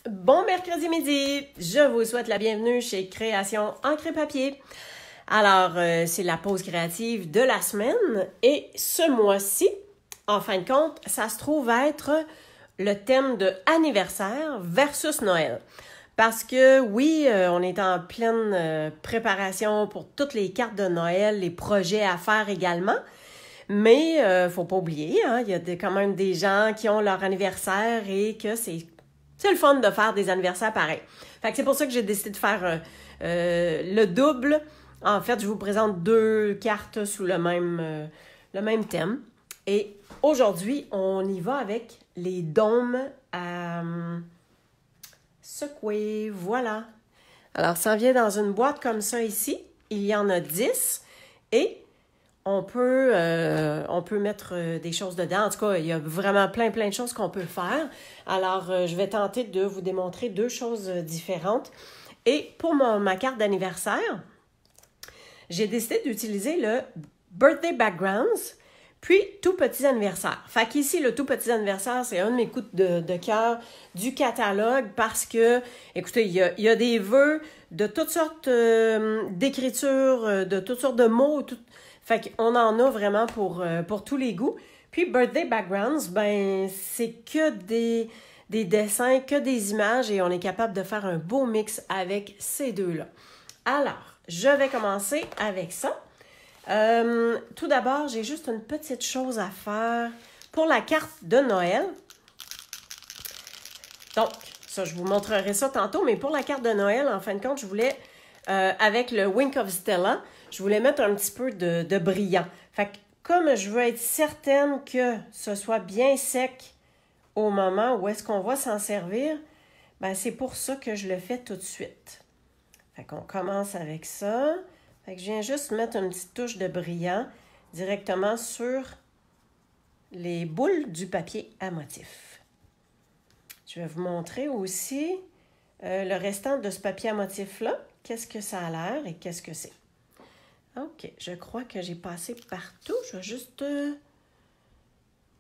Bon mercredi midi! Je vous souhaite la bienvenue chez Création Encre et Papier. Alors, c'est la pause créative de la semaine et ce mois-ci, en fin de compte, ça se trouve être le thème de anniversaire versus Noël. Parce que oui, on est en pleine préparation pour toutes les cartes de Noël, les projets à faire également. Mais faut pas oublier, hein, il y a quand même des gens qui ont leur anniversaire et que c'est le fun de faire des anniversaires pareils. Fait que c'est pour ça que j'ai décidé de faire le double. En fait, je vous présente deux cartes sous le même thème. Et aujourd'hui, on y va avec les dômes à secouer. Voilà. Alors, ça vient dans une boîte comme ça ici. Il y en a 10 et on peut mettre des choses dedans. En tout cas, il y a vraiment plein de choses qu'on peut faire. Alors, je vais tenter de vous démontrer deux choses différentes. Et pour ma carte d'anniversaire, j'ai décidé d'utiliser le Birthday Backgrounds, puis Tout Petit Anniversaire. Fait qu'ici, le Tout Petit Anniversaire, c'est un de mes coups de cœur du catalogue parce que, écoutez, il y a des vœux de toutes sortes d'écritures, de toutes sortes de mots, fait qu'on en a vraiment pour tous les goûts. Puis Birthday Backgrounds, ben c'est que des dessins, que des images et on est capable de faire un beau mix avec ces deux-là. Alors, je vais commencer avec ça. Tout d'abord, j'ai juste une petite chose à faire pour la carte de Noël. Donc, ça, je vous montrerai ça tantôt, mais pour la carte de Noël, en fin de compte, je voulais, avec le Wink of Stella, je voulais mettre un petit peu de brillant. Fait que comme je veux être certaine que ce soit bien sec au moment où est-ce qu'on va s'en servir, ben c'est pour ça que je le fais tout de suite. Fait qu'on commence avec ça. Fait que je viens juste mettre une petite touche de brillant directement sur les boules du papier à motif. Je vais vous montrer aussi le restant de ce papier à motif-là. Qu'est-ce que ça a l'air et qu'est-ce que c'est. OK, je crois que j'ai passé partout. Je vais juste...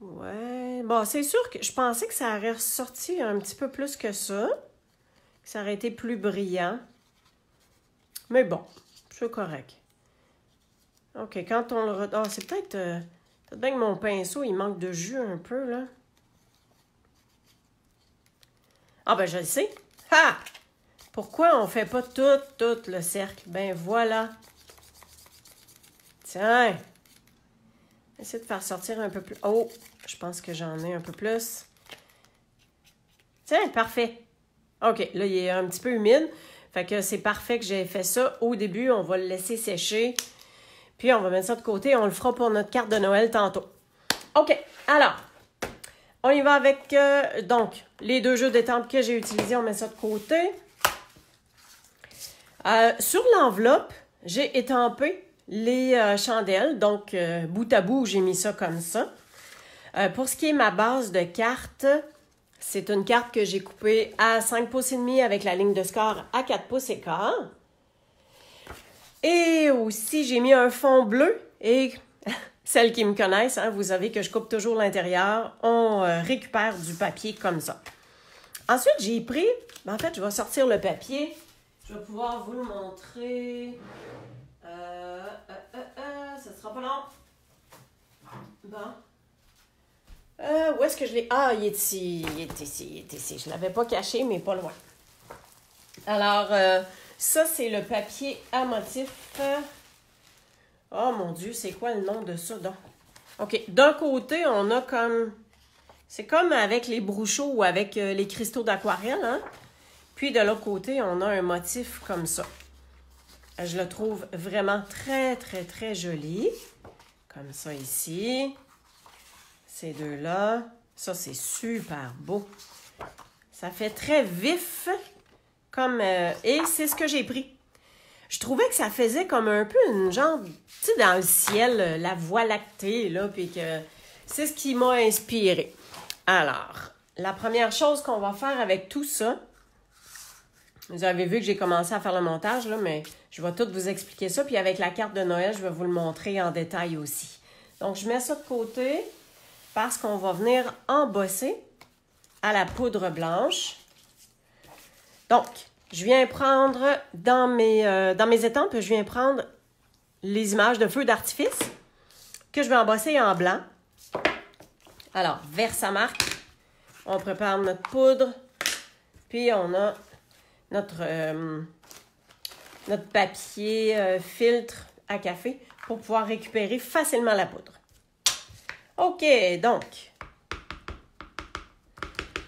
Ouais... Bon, c'est sûr que je pensais que ça aurait ressorti un petit peu plus que ça. Que ça aurait été plus brillant. Mais bon, c'est correct. OK, quand on le... Ah, c'est peut-être bien que mon pinceau, il manque de jus un peu, là. Ah, ben je le sais. Ha! Pourquoi on fait pas tout le cercle? Ben voilà. Tiens, essayer de faire sortir un peu plus. Oh, je pense que j'en ai un peu plus. Tiens, parfait. OK, là, il est un petit peu humide. Fait que c'est parfait que j'ai fait ça au début. On va le laisser sécher. Puis, on va mettre ça de côté. On le fera pour notre carte de Noël tantôt. OK, alors, on y va avec, donc, les deux jeux d'étampes que j'ai utilisés. On met ça de côté. Sur l'enveloppe, j'ai étampé les chandelles, donc bout à bout, j'ai mis ça comme ça. Pour ce qui est ma base de carte, c'est une carte que j'ai coupée à 5 pouces et demi avec la ligne de score à 4 pouces et quart. Et aussi, j'ai mis un fond bleu et celles qui me connaissent, hein, vous savez que je coupe toujours l'intérieur, on récupère du papier comme ça. Ensuite, j'ai pris, en fait, je vais sortir le papier, je vais pouvoir vous le montrer. Ça sera pas long. Bon. Où est-ce que je l'ai? Ah, il est ici. Je ne l'avais pas caché, mais pas loin. Alors, ça, c'est le papier à motif. Oh mon Dieu, c'est quoi le nom de ça? Donc? OK. D'un côté, on a comme... C'est comme avec les brouchaux ou avec les cristaux d'aquarelle, hein? Puis de l'autre côté, on a un motif comme ça. Je le trouve vraiment très joli. Comme ça ici. Ces deux-là. Ça, c'est super beau. Ça fait très vif. Comme et c'est ce que j'ai pris. Je trouvais que ça faisait comme un peu une genre... Tu sais, dans le ciel, la voie lactée, là. Puis que c'est ce qui m'a inspiré. Alors, la première chose qu'on va faire avec tout ça... Vous avez vu que j'ai commencé à faire le montage, là, mais je vais tout vous expliquer ça. Puis avec la carte de Noël, je vais vous le montrer en détail aussi. Donc, je mets ça de côté parce qu'on va venir embosser à la poudre blanche Donc, je viens prendre dans mes étampes, je viens prendre les images de feux d'artifice que je vais embosser en blanc. Alors, Versamark, on prépare notre poudre, puis on a notre papier filtre à café pour pouvoir récupérer facilement la poudre. OK, donc,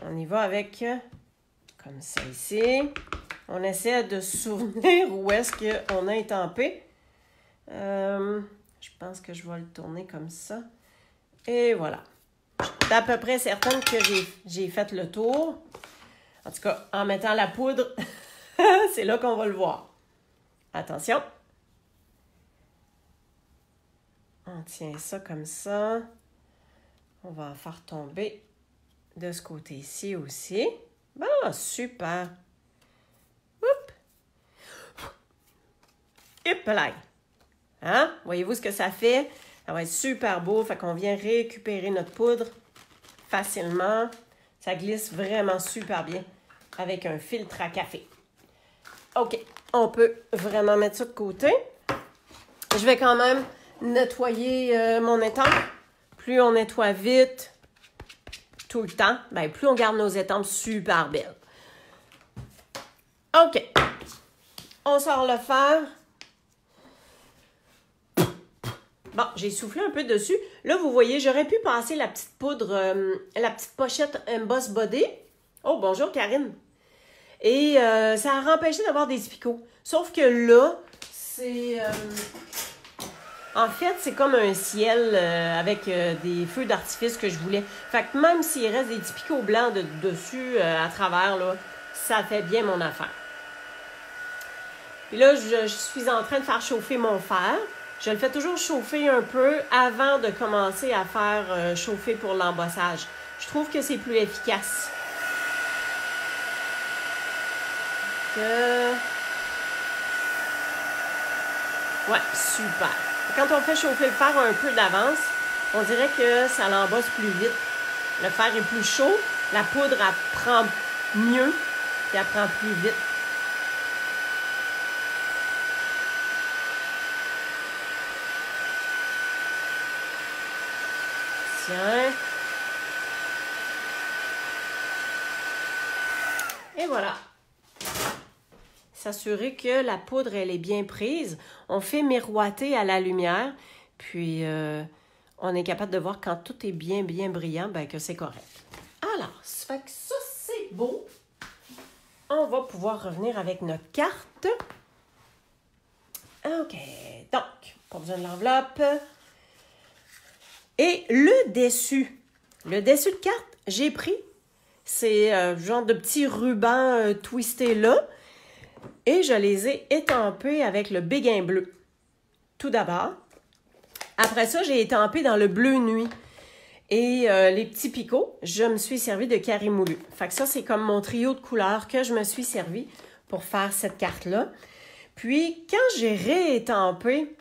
on y va avec, comme ça ici. On essaie de se souvenir où est-ce qu'on a étampé. Je pense que je vais le tourner comme ça. Et voilà. Je suis à peu près certaine que j'ai fait le tour. En tout cas, en mettant la poudre, c'est là qu'on va le voir. Attention. On tient ça comme ça. On va en faire tomber de ce côté-ci aussi. Bon, super. Oups. Hop là. Hein? Voyez-vous ce que ça fait? Ça va être super beau. Fait qu'on vient récupérer notre poudre facilement. Ça glisse vraiment super bien avec un filtre à café. OK. On peut vraiment mettre ça de côté. Je vais quand même nettoyer mon étampe. Plus on nettoie vite, tout le temps, bien, plus on garde nos étampes super belles. OK. On sort le fer. Bon, j'ai soufflé un peu dessus. Là, vous voyez, j'aurais pu passer la petite poudre, la petite pochette Emboss Body. Oh, bonjour Karine. Et ça a empêché d'avoir des picots. Sauf que là, c'est... en fait, c'est comme un ciel avec des feux d'artifice que je voulais. Fait que même s'il reste des petits picots blancs dessus à travers, là, ça fait bien mon affaire. Puis là, je suis en train de faire chauffer mon fer. Je le fais toujours chauffer un peu avant de commencer à faire chauffer pour l'embossage. Je trouve que c'est plus efficace. Ouais, super. Quand on fait chauffer le fer un peu d'avance, on dirait que ça l'embosse plus vite. Le fer est plus chaud, la poudre, elle prend mieux, puis elle prend plus vite. Tiens. Et voilà. S'assurer que la poudre, elle est bien prise. On fait miroiter à la lumière, puis on est capable de voir quand tout est bien brillant, bien que c'est correct. Alors, ça fait que ça, c'est beau. On va pouvoir revenir avec notre carte. OK. Donc, pas besoin de l'enveloppe. Et le dessus. Le dessus de carte, j'ai pris ces genre de petits rubans twistés là. Et je les ai étampés avec le béguin bleu. Tout d'abord. Après ça, j'ai étampé dans le bleu nuit. Et les petits picots, je me suis servi de carré moulu. Fait que ça, c'est comme mon trio de couleurs que je me suis servi pour faire cette carte-là. Puis, quand j'ai réétampé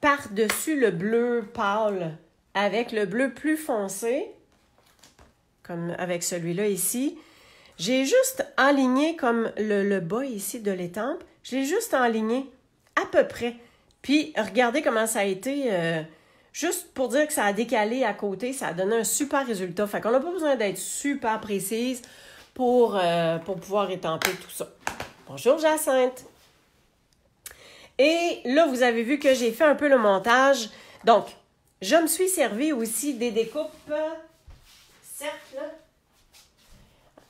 par-dessus le bleu pâle avec le bleu plus foncé, comme avec celui-là ici, j'ai juste enligné comme le bas ici de l'étampe. Je l'ai juste enligné à peu près. Puis, regardez comment ça a été, juste pour dire que ça a décalé à côté, ça a donné un super résultat. Fait qu'on n'a pas besoin d'être super précise pour pouvoir étamper tout ça. Bonjour Jacinthe! Et là, vous avez vu que j'ai fait un peu le montage. Donc, je me suis servi aussi des découpes cercles.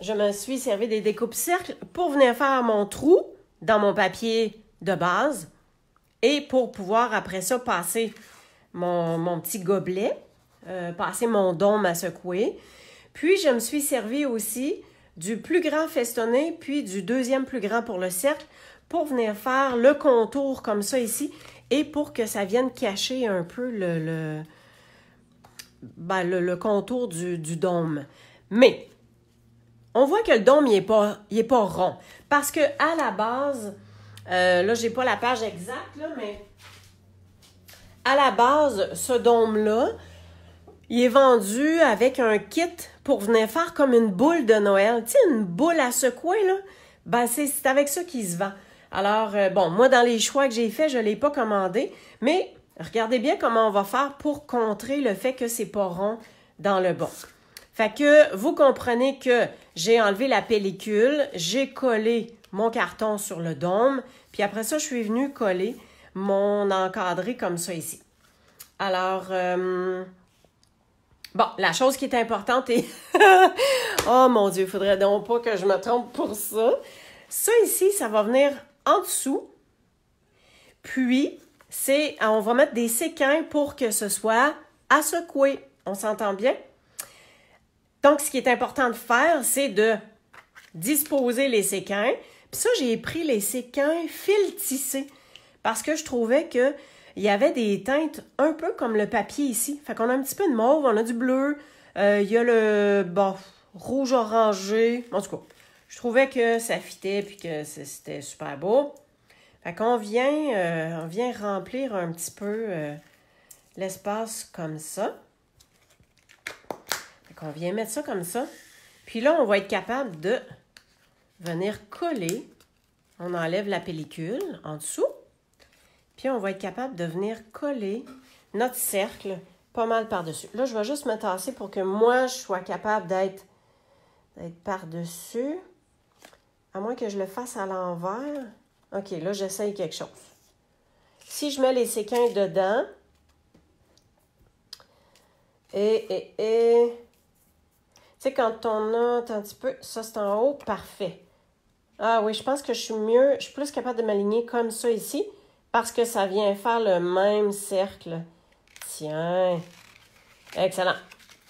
Je me suis servi des découpes cercles pour venir faire mon trou dans mon papier de base et pour pouvoir après ça passer mon petit gobelet, passer mon dôme à secouer. Puis, je me suis servi aussi du plus grand festonné puis du deuxième plus grand pour le cercle pour venir faire le contour comme ça ici et pour que ça vienne cacher un peu le contour du dôme. Mais, on voit que le dôme, il est pas rond. Parce que à la base, là, j'ai pas la page exacte, là, mais à la base, ce dôme-là, il est vendu avec un kit pour venir faire comme une boule de Noël. Tu sais, une boule à secouer, là. ben c'est avec ça qu'il se vend. Alors, bon, moi, dans les choix que j'ai faits, je ne l'ai pas commandé, mais regardez bien comment on va faire pour contrer le fait que c'est pas rond dans le bas. Fait que vous comprenez que j'ai enlevé la pellicule, j'ai collé mon carton sur le dôme, puis après ça, je suis venue coller mon encadré comme ça ici. Alors, bon, la chose qui est importante est... oh mon Dieu, il faudrait donc pas que je me trompe pour ça. Ça ici, ça va venir en dessous. Puis, on va mettre des séquins pour que ce soit à secouer. On s'entend bien? Donc, ce qui est important de faire, c'est de disposer les séquins. Puis ça, j'ai pris les séquins fil tissé parce que je trouvais qu'il y avait des teintes un peu comme le papier ici. Fait qu'on a un petit peu de mauve, on a du bleu, il y a le rouge orangé. En tout cas, je trouvais que ça fitait puis que c'était super beau. Fait qu'on vient remplir un petit peu l'espace comme ça. Fait qu'on vient mettre ça comme ça. Puis là, on va être capable de venir coller. On enlève la pellicule en dessous. Puis on va être capable de venir coller notre cercle pas mal par-dessus. Là, je vais juste me tasser pour que moi, je sois capable d'être par-dessus. À moins que je le fasse à l'envers. OK, là, j'essaye quelque chose. Si je mets les séquins dedans, tu sais, quand on a un petit peu, ça c'est en haut, parfait. Ah oui, je pense que je suis plus capable de m'aligner comme ça ici, parce que ça vient faire le même cercle. Tiens, excellent.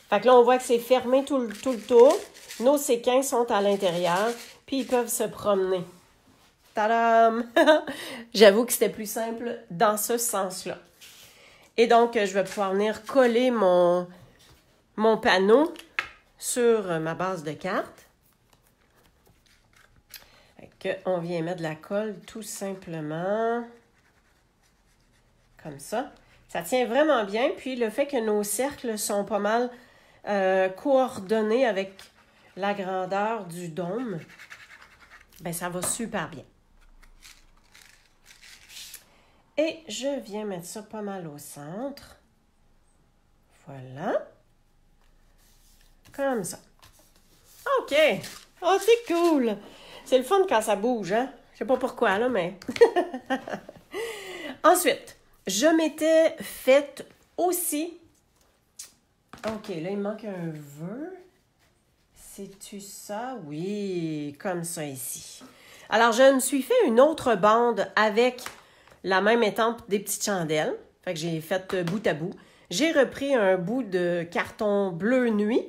Fait que là, on voit que c'est fermé tout le tour. Nos séquins sont à l'intérieur, puis ils peuvent se promener. Tadam! J'avoue que c'était plus simple dans ce sens-là. Et donc, je vais pouvoir venir coller mon panneau sur ma base de cartes. On vient mettre de la colle tout simplement comme ça. Ça tient vraiment bien. Puis, le fait que nos cercles sont pas mal coordonnés avec la grandeur du dôme, ben ça va super bien. Et je viens mettre ça pas mal au centre. Voilà. Comme ça. OK. Oh, c'est cool. C'est le fun quand ça bouge, hein? Je sais pas pourquoi, là, mais... Ensuite, je m'étais faite aussi... OK, là, il manque un vœu. C'est-tu ça? Oui, comme ça ici. Alors, je me suis fait une autre bande avec... la même étampe des petites chandelles. Fait que j'ai fait bout à bout. J'ai repris un bout de carton bleu nuit.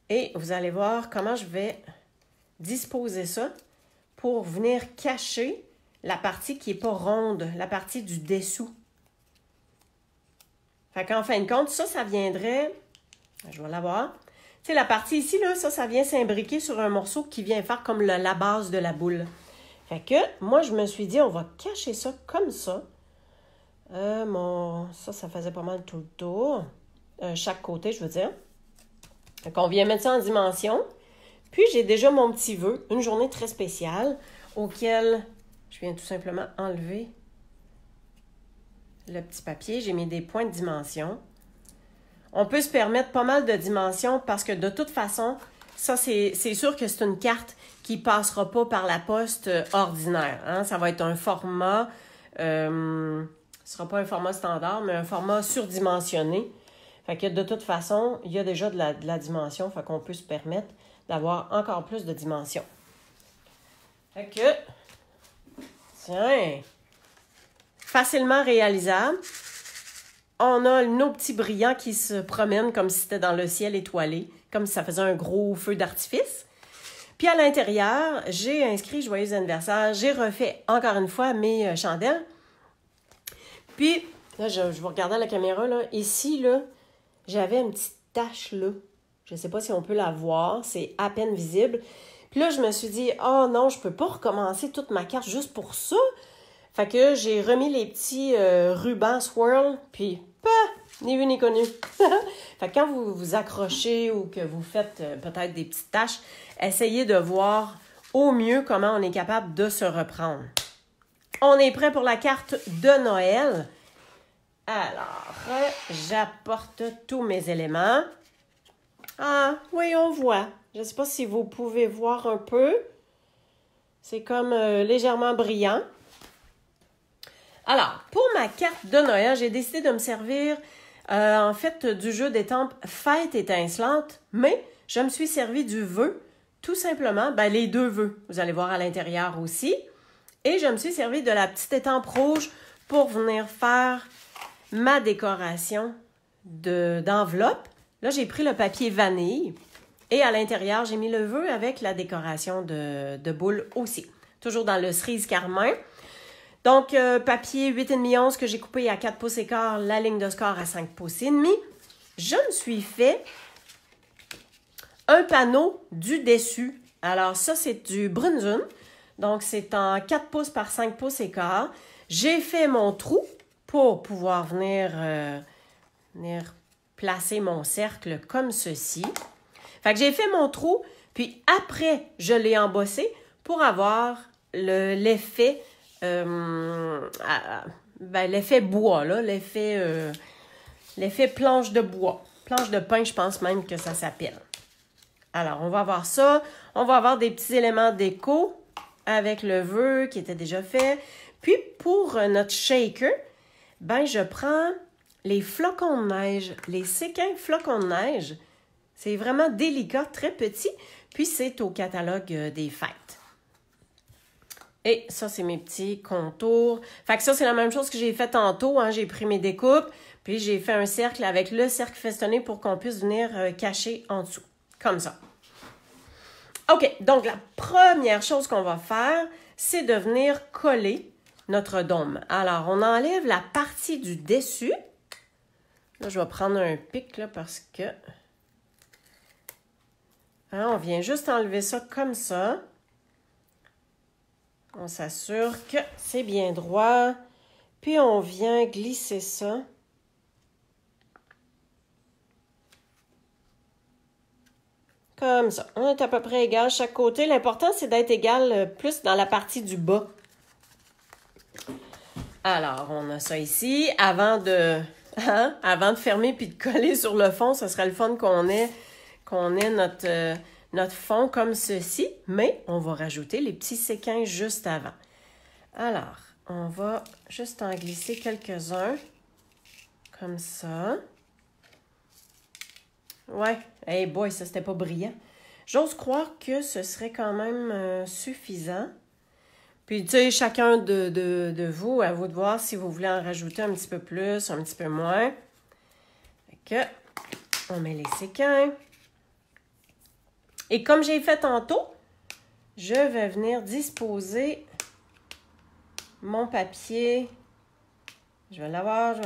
Et vous allez voir comment je vais disposer ça pour venir cacher la partie qui n'est pas ronde, la partie du dessous. Fait qu'en fin de compte, ça viendrait... Je vais l'avoir. Tu sais, la partie ici, là, ça vient s'imbriquer sur un morceau qui vient faire comme la base de la boule. Fait que, moi, je me suis dit, on va cacher ça comme ça. Ça faisait pas mal tout le tour. Chaque côté, je veux dire. Fait qu'on vient mettre ça en dimension. Puis, j'ai déjà mon petit vœu, une journée très spéciale, auquel je viens tout simplement enlever le petit papier. J'ai mis des points de dimension. On peut se permettre pas mal de dimensions parce que de toute façon, ça, c'est sûr que c'est une carte qui ne passera pas par la poste ordinaire. Hein? Ça va être un format, ce ne sera pas un format standard, mais un format surdimensionné. Fait que de toute façon, il y a déjà de la dimension, fait qu'on peut se permettre d'avoir encore plus de dimensions. Fait que, tiens, facilement réalisable. On a nos petits brillants qui se promènent comme si c'était dans le ciel étoilé, comme si ça faisait un gros feu d'artifice. Puis à l'intérieur, j'ai inscrit Joyeux anniversaire. J'ai refait encore une fois mes chandelles. Puis, là, je vous regardais à la caméra, là. Ici, là, j'avais une petite tache, là. Je ne sais pas si on peut la voir. C'est à peine visible. Puis là, je me suis dit, oh non, je ne peux pas recommencer toute ma carte juste pour ça. Fait que j'ai remis les petits rubans swirl, puis ni vu ni connu. Fait que quand vous vous accrochez ou que vous faites peut-être des petites taches, essayez de voir au mieux comment on est capable de se reprendre. On est prêt pour la carte de Noël. Alors, j'apporte tous mes éléments. Ah, oui, on voit. Je ne sais pas si vous pouvez voir un peu. C'est comme légèrement brillant. Alors, pour ma carte de Noël, j'ai décidé de me servir, en fait, du jeu d'étampes Fête étincelante, mais je me suis servi du vœu, tout simplement, les deux vœux, vous allez voir à l'intérieur aussi. Et je me suis servi de la petite étampe rouge pour venir faire ma décoration d'enveloppe. Là, j'ai pris le papier vanille et à l'intérieur, j'ai mis le vœu avec la décoration de boule aussi. Toujours dans le cerise carmin. Donc, papier 8,5 onces que j'ai coupé à 4 pouces et quart, la ligne de score à 5 pouces et demi. Je me suis fait un panneau du dessus. Alors, ça, c'est du Brunzun. Donc, c'est en 4 pouces par 5 pouces et quart. J'ai fait mon trou pour pouvoir venir placer mon cercle comme ceci. Fait que j'ai fait mon trou, puis après, je l'ai embossé pour avoir l'effet l'effet bois, là, l'effet planche de bois. Planche de pin, je pense même que ça s'appelle. Alors, on va avoir ça. On va avoir des petits éléments déco avec le vœu qui était déjà fait. Puis, pour notre shaker, je prends les flocons de neige, les séquins flocons de neige. C'est vraiment délicat, très petit. Puis, c'est au catalogue des fêtes. Et ça, c'est mes petits contours. Fait que ça, c'est la même chose que j'ai fait tantôt. Hein. J'ai pris mes découpes, puis j'ai fait un cercle avec le cercle festonné pour qu'on puisse venir cacher en dessous. Comme ça. OK, donc la première chose qu'on va faire, c'est de venir coller notre dôme. Alors, on enlève la partie du dessus. Là, je vais prendre un pic là, parce que... Hein, on vient juste enlever ça comme ça. On s'assure que c'est bien droit. Puis, on vient glisser ça. Comme ça. On est à peu près égal chaque côté. L'important, c'est d'être égal plus dans la partie du bas. Alors, on a ça ici. Avant de fermer puis de coller sur le fond, ce serait le fun qu'on ait notre fond comme ceci. Mais on va rajouter les petits séquins juste avant. Alors, on va juste en glisser quelques-uns. Comme ça. Ouais. Hey boy, ça, c'était pas brillant. J'ose croire que ce serait quand même suffisant. Puis, tu sais, chacun de vous, à vous de voir si vous voulez en rajouter un petit peu plus, un petit peu moins. Fait que, on met les séquins. Et comme j'ai fait tantôt, je vais venir disposer mon papier. Je vais l'avoir.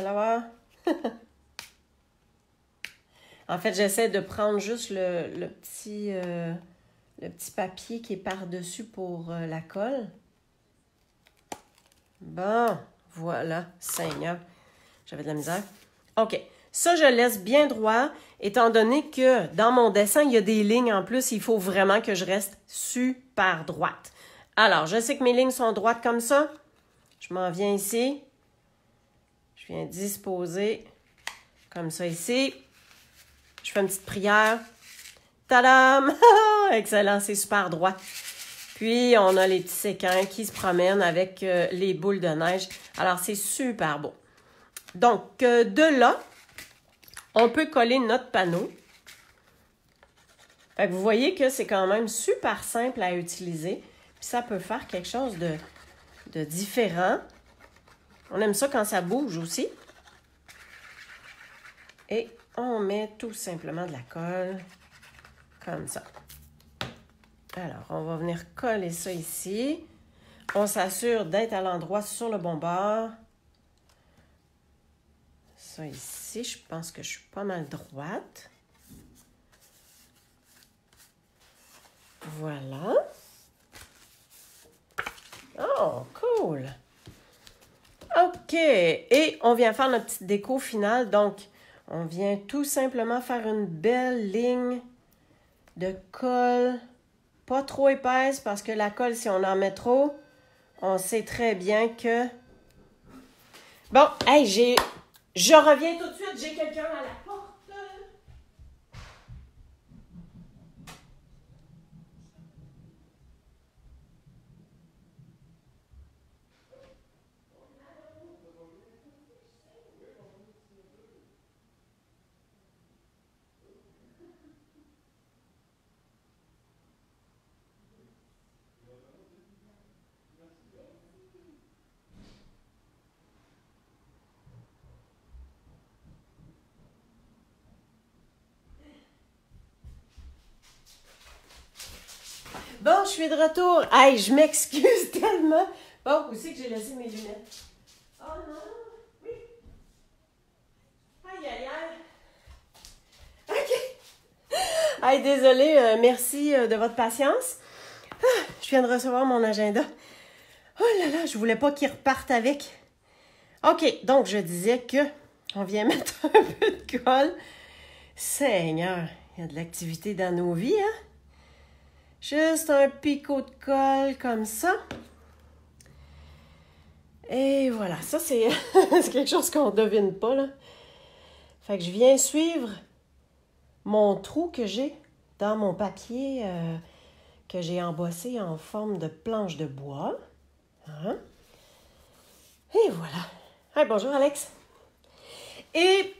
En fait, j'essaie de prendre juste le petit papier qui est par-dessus pour la colle. Bon, voilà, Seigneur. J'avais de la misère. OK. Ça, je laisse bien droit, étant donné que dans mon dessin, il y a des lignes en plus. Il faut vraiment que je reste super droite. Alors, je sais que mes lignes sont droites comme ça. Je m'en viens ici. Je viens disposer comme ça ici. Je fais une petite prière. Tadam! Excellent, c'est super droit. Puis, on a les petits séquins qui se promènent avec les boules de neige. Alors, c'est super beau. Donc, de là, on peut coller notre panneau. Fait que vous voyez que c'est quand même super simple à utiliser. Puis, ça peut faire quelque chose de différent. On aime ça quand ça bouge aussi. Et on met tout simplement de la colle comme ça. Alors, on va venir coller ça ici. On s'assure d'être à l'endroit sur le bon bord. Ça ici, je pense que je suis pas mal droite. Voilà. Oh, cool! OK. Et on vient faire notre petite déco finale. Donc, on vient tout simplement faire une belle ligne de colle Pas trop épaisse parce que la colle, si on en met trop, on sait très bien que... Bon, hey, je reviens tout de suite, j'ai quelqu'un à la porte. Bon, je suis de retour. Hey, je m'excuse tellement. Bon, où c'est que j'ai laissé mes lunettes? Oh non, oui. Aïe, aïe, aïe. OK. Hey, désolée, merci de votre patience. Je viens de recevoir mon agenda. Oh là là, je voulais pas qu'il reparte avec. OK, donc je disais que on vient mettre un peu de colle. Seigneur, il y a de l'activité dans nos vies, hein? Juste un picot de colle comme ça. Et voilà, ça c'est c'est quelque chose qu'on ne devine pas, là. Fait que je viens suivre mon trou que j'ai dans mon papier que j'ai embossé en forme de planche de bois. Hein? Et voilà. Hey, bonjour Alex. Et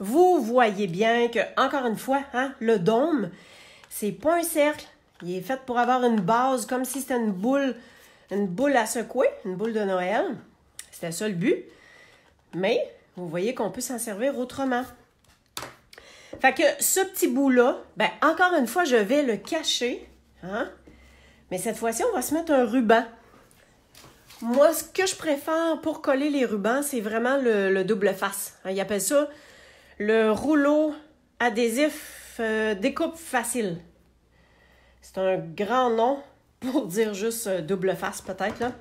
vous voyez bien que, encore une fois, hein, le dôme, c'est pas un cercle. Il est fait pour avoir une base comme si c'était une boule à secouer, une boule de Noël. C'était ça le but. Mais vous voyez qu'on peut s'en servir autrement. Fait que ce petit bout-là, ben encore une fois, je vais le cacher. Hein? Mais cette fois-ci, on va se mettre un ruban. Moi, ce que je préfère pour coller les rubans, c'est vraiment le double face. Ils appellent ça le rouleau adhésif découpe facile. C'est un grand nom pour dire juste double face, peut-être, là.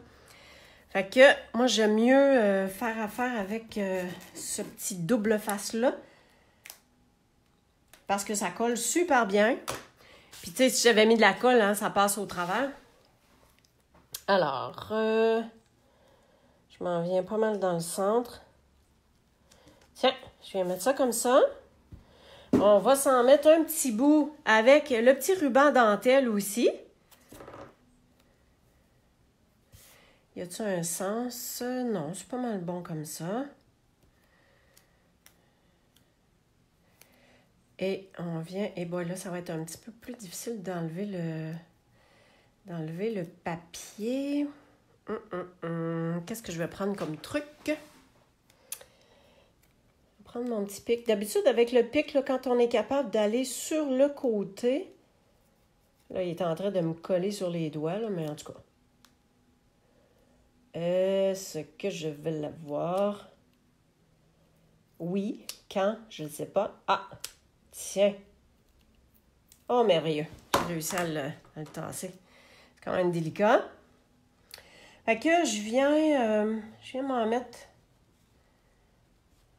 Fait que moi, j'aime mieux faire affaire avec ce petit double face-là. Parce que ça colle super bien. Puis, tu sais, si j'avais mis de la colle, hein, ça passe au travers. Alors, je m'en viens pas mal dans le centre. Tiens, je viens mettre ça comme ça. On va s'en mettre un petit bout avec le petit ruban dentelle aussi. Y a-t-il un sens? Non, c'est pas mal bon comme ça. Et on vient... Et bon, là, ça va être un petit peu plus difficile d'enlever le papier. Qu'est-ce que je vais prendre comme truc? Prendre mon petit pic. D'habitude, avec le pic, là, quand on est capable d'aller sur le côté, là, il est en train de me coller sur les doigts, là, mais en tout cas. Est-ce que je vais l'avoir? Oui. Quand? Je ne sais pas. Ah! Tiens! Oh, merveilleux! J'ai réussi à le tasser. C'est quand même délicat. Fait que je viens m'en mettre...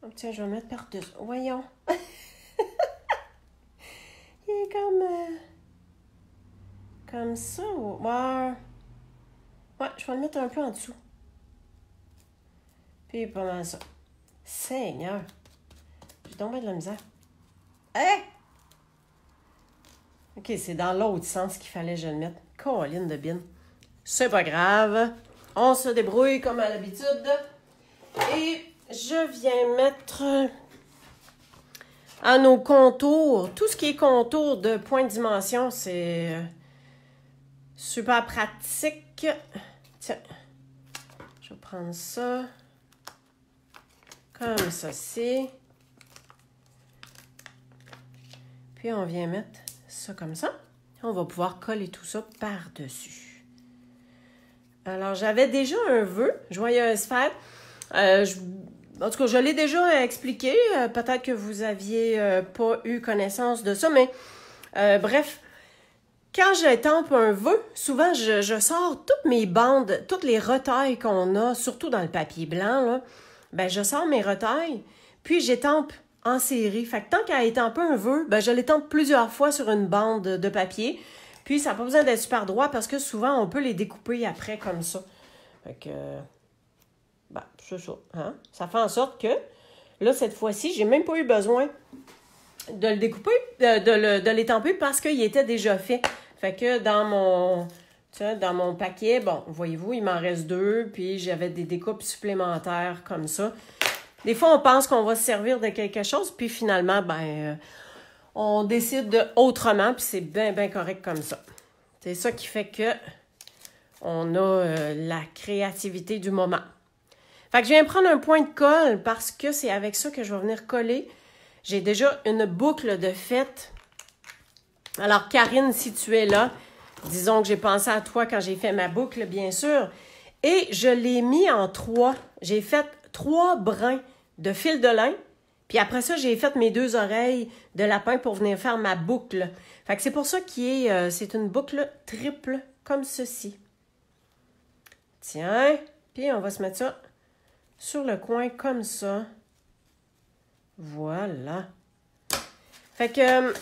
Oh, tiens, je vais mettre par-dessus. Voyons. Il est comme ça. Ouais. Ouais, je vais le mettre un peu en dessous. Puis pas mal ça. Seigneur. J'ai tombé de la misère. Hein? OK, c'est dans l'autre sens qu'il fallait que je le mette. Colline de bine. C'est pas grave. On se débrouille comme à l'habitude. Et... je viens mettre à nos contours, tout ce qui est contour de point de dimension, c'est super pratique. Tiens, je vais prendre ça comme ceci. Puis on vient mettre ça comme ça. On va pouvoir coller tout ça par-dessus. Alors, j'avais déjà un vœu, joyeuse fête. En tout cas, je l'ai déjà expliqué. Peut-être que vous aviez pas eu connaissance de ça, mais bref, quand j'étampe un vœu, souvent, je sors toutes mes bandes, toutes les retailles qu'on a, surtout dans le papier blanc, là, ben, je sors mes retailles, puis j'étampe en série. Fait que tant qu'à étamper un vœu, ben, je l'étampe plusieurs fois sur une bande de papier. Puis, ça n'a pas besoin d'être super droit parce que souvent, on peut les découper après comme ça. Fait que, ben, c'est ça. Hein? Ça fait en sorte que, là, cette fois-ci, j'ai même pas eu besoin de le découper, de l'étamper parce qu'il était déjà fait. Fait que dans mon paquet, bon, voyez-vous, il m'en reste 2, puis j'avais des découpes supplémentaires comme ça. Des fois, on pense qu'on va se servir de quelque chose, puis finalement, on décide autrement, puis c'est bien, bien correct comme ça. C'est ça qui fait que on a la créativité du moment. Fait que je viens prendre un point de colle parce que c'est avec ça que je vais venir coller. J'ai déjà une boucle de fête. Alors, Karine, si tu es là, disons que j'ai pensé à toi quand j'ai fait ma boucle, bien sûr. Et je l'ai mis en 3. J'ai fait 3 brins de fil de lin. Puis après ça, j'ai fait mes 2 oreilles de lapin pour venir faire ma boucle. Fait que c'est pour ça c'est une boucle triple comme ceci. Tiens, puis on va se mettre ça sur le coin comme ça. Voilà. Fait que,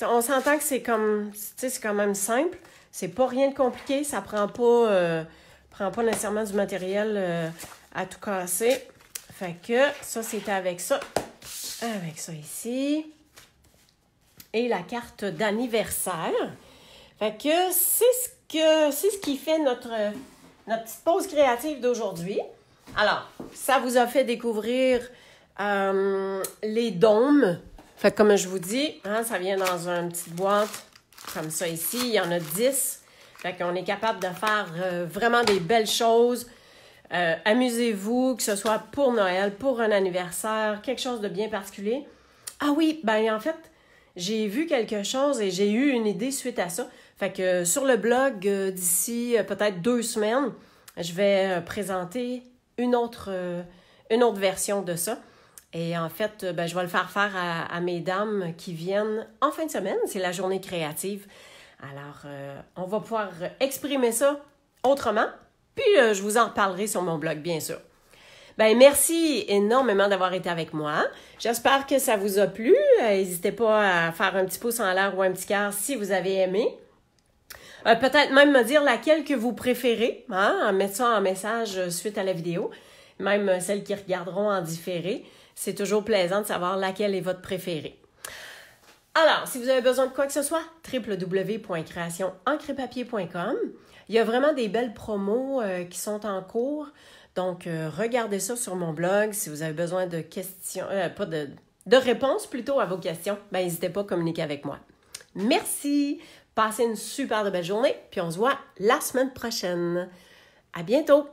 on s'entend que c'est comme, tu sais, c'est quand même simple. C'est pas rien de compliqué. Ça prend pas nécessairement du matériel à tout casser. Fait que, ça, c'était avec ça. Avec ça ici. Et la carte d'anniversaire. Fait que, c'est ce qui fait notre petite pause créative d'aujourd'hui. Alors, ça vous a fait découvrir les dômes. Fait que comme je vous dis, hein, ça vient dans une petite boîte comme ça ici. Il y en a 10. Fait qu'on est capable de faire vraiment des belles choses. Amusez-vous, que ce soit pour Noël, pour un anniversaire, quelque chose de bien particulier. Ah oui, ben en fait, j'ai vu quelque chose et j'ai eu une idée suite à ça. Fait que sur le blog, d'ici peut-être 2 semaines, je vais présenter une autre version de ça. Et en fait, je vais le faire à mes dames qui viennent en fin de semaine. C'est la journée créative. Alors, on va pouvoir exprimer ça autrement. Puis, je vous en reparlerai sur mon blog, bien sûr. Merci énormément d'avoir été avec moi. J'espère que ça vous a plu. N'hésitez pas à faire un petit pouce en l'air ou un petit cœur si vous avez aimé. Peut-être même me dire laquelle que vous préférez, hein, mettre ça en message suite à la vidéo. Même celles qui regarderont en différé. C'est toujours plaisant de savoir laquelle est votre préférée. Alors, si vous avez besoin de quoi que ce soit, www.creationencrepapier.com. Il y a vraiment des belles promos qui sont en cours. Donc, regardez ça sur mon blog. Si vous avez besoin de questions, de réponses plutôt à vos questions, n'hésitez pas à communiquer avec moi. Merci! Passez une super belle journée, puis on se voit la semaine prochaine. À bientôt!